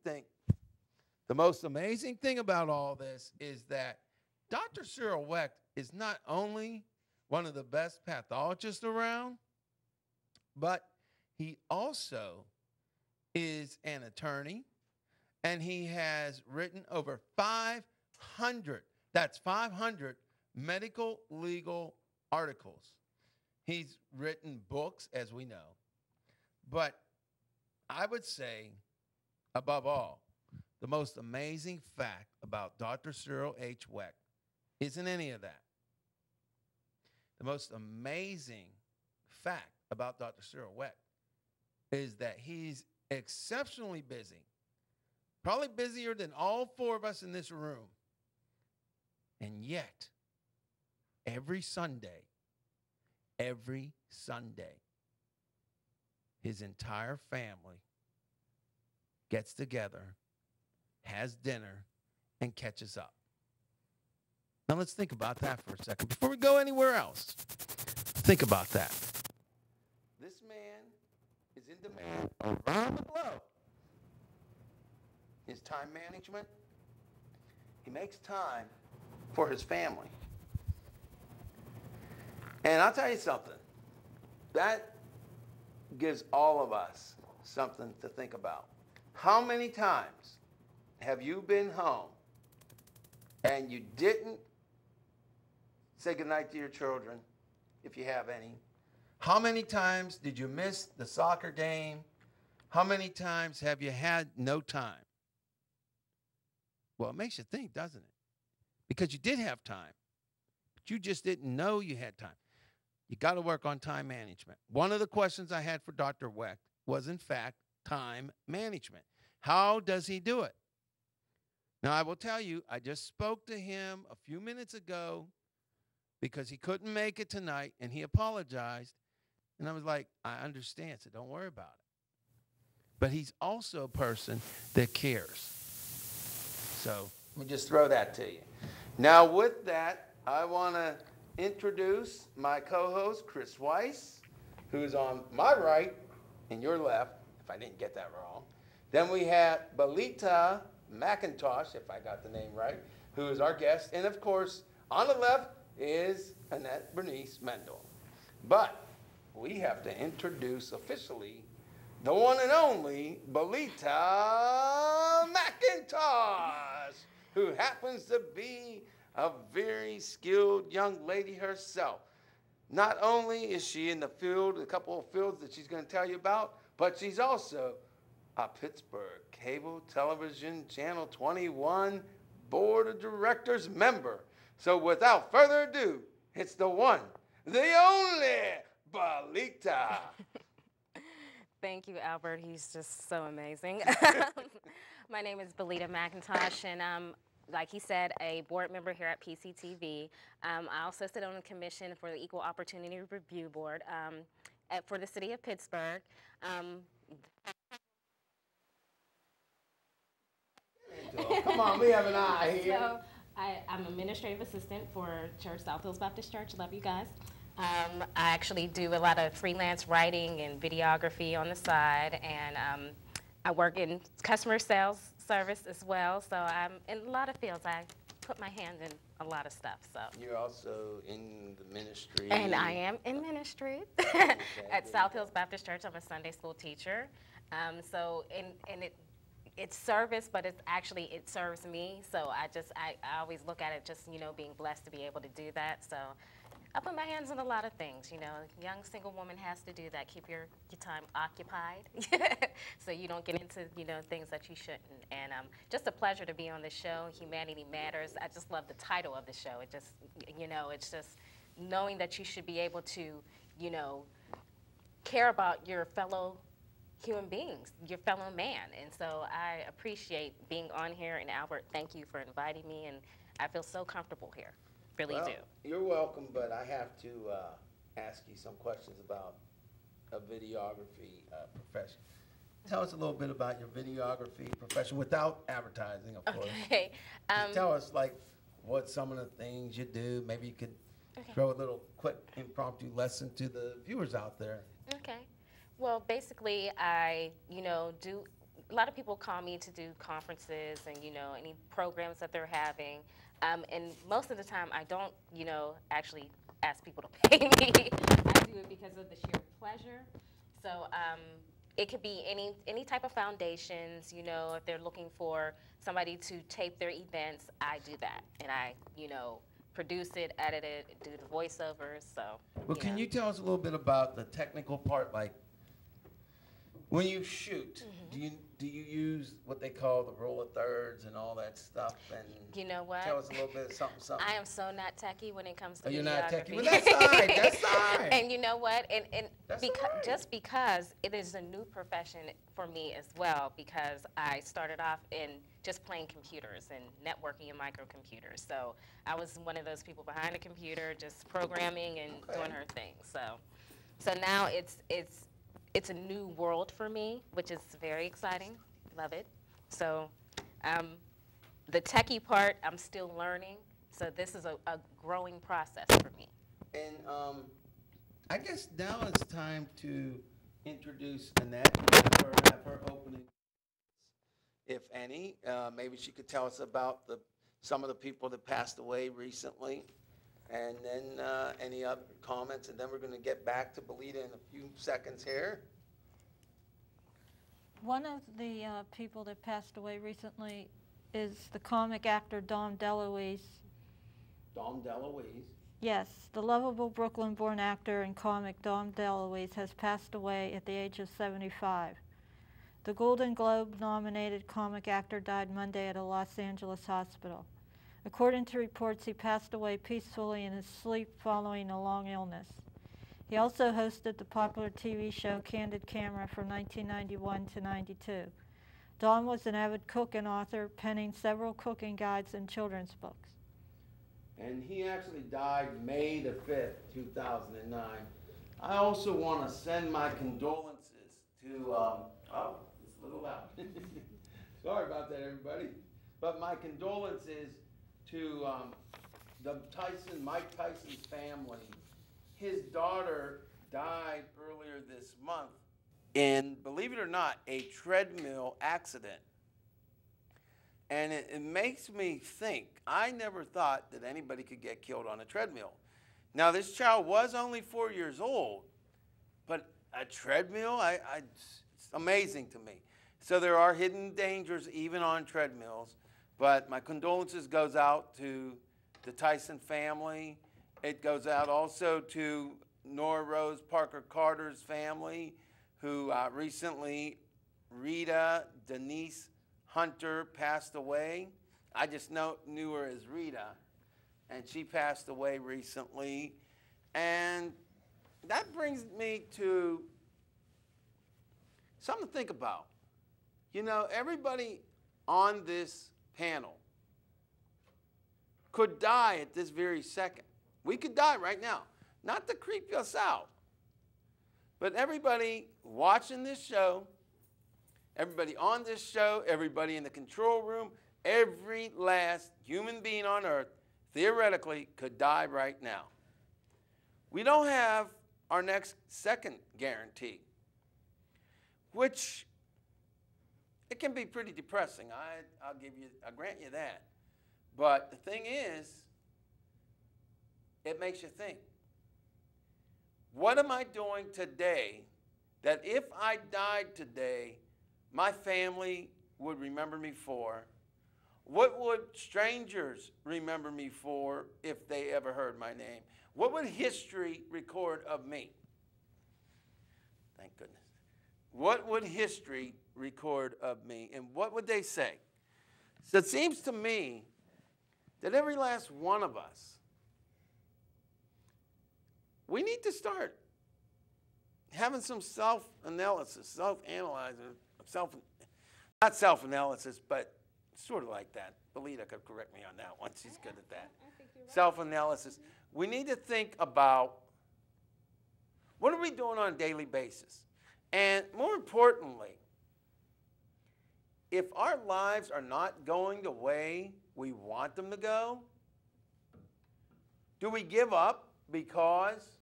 thing, the most amazing thing about all this is that Dr. Cyril Wecht is not only one of the best pathologists around, but he also is an attorney, and he has written over 500, that's 500 medical legal articles. He's written books, as we know. But I would say, above all, the most amazing fact about Dr. Cyril H. Wecht isn't any of that. The most amazing fact about Dr. Cyril Wecht is that he's exceptionally busy, probably busier than all four of us in this room. And yet, every Sunday, his entire family gets together, has dinner, and catches up. Now let's think about that for a second. Before we go anywhere else, think about that. This man is in demand around the globe. His time management, he makes time for his family. And I'll tell you something, that gives all of us something to think about. How many times have you been home and you didn't say goodnight to your children, if you have any? How many times did you miss the soccer game? How many times have you had no time? Well, it makes you think, doesn't it? Because you did have time, but you just didn't know you had time. You got to work on time management. One of the questions I had for Dr. Wecht was, in fact, time management. How does he do it? Now, I will tell you, I just spoke to him a few minutes ago because he couldn't make it tonight, and he apologized. And I was like, I understand, so don't worry about it. But he's also a person that cares. So let me just throw that to you. Now, with that, I want to introduce my co-host, Chris Weiss, who's on my right and your left, if I didn't get that wrong. Then we have Bilita Mackintosh, if I got the name right, who is our guest. And, of course, on the left is Annette Mendel. But we have to introduce officially the one and only Bilita Mackintosh, who happens to be a very skilled young lady herself. Not only is she in the field, a couple of fields that she's going to tell you about, but she's also a Pittsburgh Cable Television Channel 21 Board of Directors member. So without further ado, it's the one, the only Bilita. Thank you, Albert. He's just so amazing. My name is Bilita Mackintosh, and I'm, like he said, a board member here at PCTV. I also sit on a commission for the Equal Opportunity Review Board for the city of Pittsburgh. Come on, we have an eye here. So I'm administrative assistant for Church South Hills Baptist Church. Love you guys. I actually do a lot of freelance writing and videography on the side, and I work in customer sales service as well. So I'm in a lot of fields. I put my hand in a lot of stuff. So you're also in the ministry. And I am in ministry at South Hills Baptist Church. I'm a Sunday school teacher. It's service, but it's actually, it serves me. So I always look at it just, being blessed to be able to do that. So I put my hands in a lot of things, Young single woman has to do that. Keep your time occupied so you don't get into, things that you shouldn't. And just a pleasure to be on the show, Humanity Matters. I just love the title of the show. It just, it's just knowing that you should be able to, care about your fellow human beings, your fellow man. And so I appreciate being on here. And Albert, thank you for inviting me. And I feel so comfortable here. Really do. You're welcome, but I have to ask you some questions about a videography profession. Tell us a little bit about your videography profession without advertising, of course. Okay. Just tell us, what some of the things you do. Maybe you could throw a little quick impromptu lesson to the viewers out there. Okay. Well, basically, I, do a lot of people call me to do conferences and, you know, any programs that they're having. And most of the time, I don't, you know, actually ask people to pay me. I do it because of the sheer pleasure. So it could be any type of foundations, you know, if they're looking for somebody to tape their events, I do that. And I, you know, produce it, edit it, do the voiceovers, so. Well, can you tell us a little bit about the technical part, like when you shoot, do you use what they call the rule of thirds and all that stuff? And you know what? tell us a little bit of something. I am so not techie when it comes to You're videography. not techie. Well, that's fine. That's fine. And you know what? And right. just because it is a new profession for me as well, because I started off in just playing computers and networking and microcomputers. So I was one of those people behind a computer, just programming and doing her thing. So now it's a new world for me, which is very exciting. Love it. So the techie part, I'm still learning. So this is a growing process for me. And I guess now it's time to introduce Annette, have her opening, if any. Maybe she could tell us about some of the people that passed away recently. And then any other comments, and then we're going to get back to Bilita in a few seconds here. One of the people that passed away recently is the comic actor Dom DeLuise. Dom DeLuise. Yes, the lovable Brooklyn-born actor and comic Dom DeLuise has passed away at the age of 75. The Golden Globe-nominated comic actor died Monday at a Los Angeles hospital. According to reports, he passed away peacefully in his sleep following a long illness. He also hosted the popular TV show Candid Camera from 1991 to 92. Don was an avid cook and author, penning several cooking guides and children's books. And he actually died May the 5th, 2009. I also want to send my condolences to, oh, it's a little loud. Sorry about that, everybody. But my condolences to Mike Tyson's family. His daughter died earlier this month in, believe it or not, a treadmill accident. And it makes me think, I never thought that anybody could get killed on a treadmill. Now, this child was only 4 years old, but a treadmill, it's amazing to me. So there are hidden dangers even on treadmills. But my condolences goes out to the Tyson family. It goes out also to Nora Rose Parker Carter's family, who recently, Rita, Denise Hunter passed away. I just knew her as Rita, and she passed away recently. And that brings me to something to think about. You know, everybody on this panel could die at this very second. We could die right now. Not to creep us out, but everybody watching this show, everybody on this show, everybody in the control room, every last human being on earth theoretically could die right now. We don't have our next second guarantee, which it can be pretty depressing. I'll grant you that. But the thing is, it makes you think. What am I doing today that if I died today, my family would remember me for? What would strangers remember me for if they ever heard my name? What would history record of me? Thank goodness. What would history record of me? And what would they say? So it seems to me that every last one of us, we need to start having some self-analysis, self-analyzing, not self-analysis, but sort of like that. Bilita could correct me on that one. She's good at that. I think you're right. Self-analysis. We need to think about what are we doing on a daily basis? And more importantly, if our lives are not going the way we want them to go, do we give up because